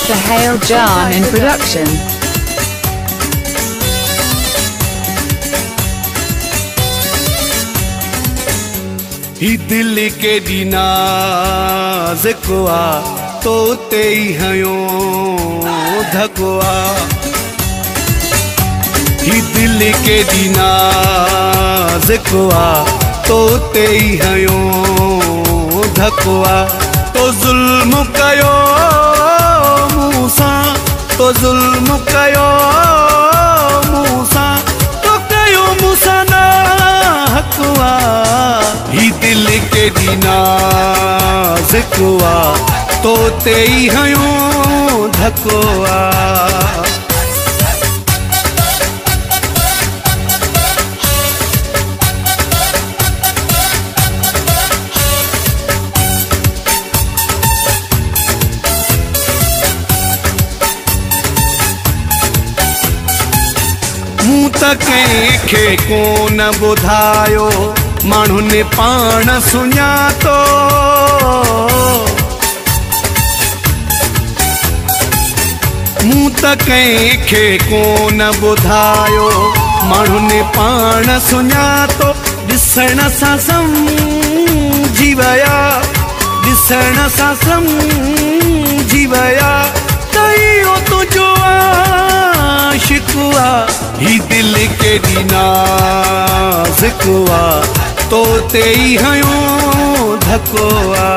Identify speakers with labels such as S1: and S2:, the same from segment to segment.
S1: Suhail Jan in production.
S2: ही दिल के नाज कुआ तोते ही हयो धकुआ ही दिल के नाज कुआ तोते ही हयो धकुआ तो जुल्म कयो मूसा तो जुल्म कयो मूसा तो कयो मूसा ना हकुआ ही दिल के नाज कुआ तोते ही हयो धकुआ मूं त कंहिंखे कोन ॿुधायो माण्हू ने पाण सुञातो मूं त कंहिंखे कोन ॿुधायो माण्हू ने पाण सुञातो ॾिसण सां सम्झी विया ॾिसण सां सम्झी विया त इहो तुंहिंजो आशिक़ु आहे ही दिल के नाज़ कुआ तोते ही हयो धकुआ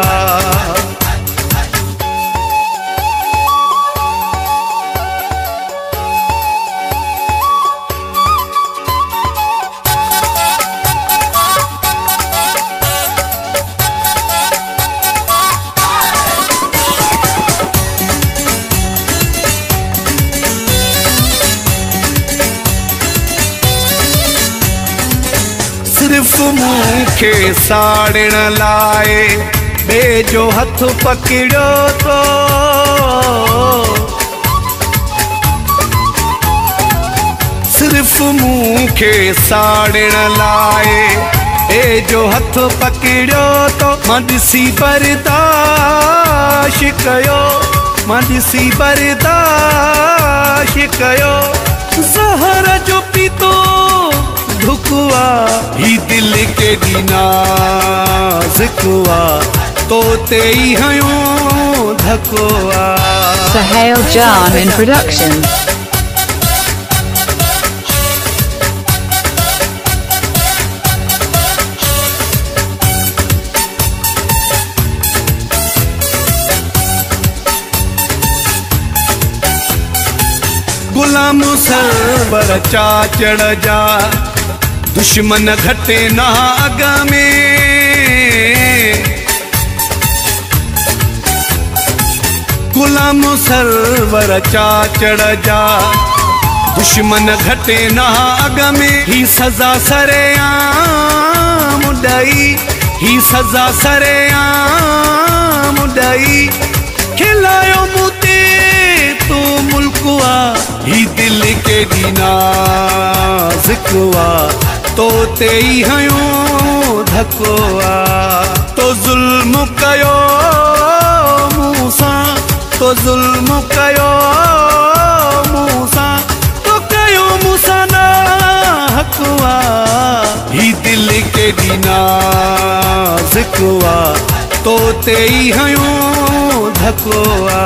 S2: सिर्फ मूंखे साड़ण लाए बे जो हथ पकड़ो तो सिर्फ मूंखे साड़ण लाए बे जो हथ पकड़ो तो मां ॾिसी बर्दाश्त कयो मां ॾिसी बर्दाश्त कयो ज़हर जो पीतो धुकुआ ही दिल के नाज़ कुआ तोते ही हयो धकुआ
S1: Suhail Jan in production.
S2: Ghulam Sarwar Chachar जा दुश्मन घटे ना अग में गुलाम सरवर चाचड़ जा दुश्मन घटे ना अग में ही सजा सरेआम ॾई ही सजा सरेआम ॾई खिलायो मुते तो मुल्कुआ ही दिल के नाज़ कुआ तोते ही हयो धकुआ तो जुल्म कयो मूसा तो जुल्म कयो मूसा तो कयो मूसा ना हकुआ ही दिल के नाज़ कुआ तोते ही हयो धकुआ।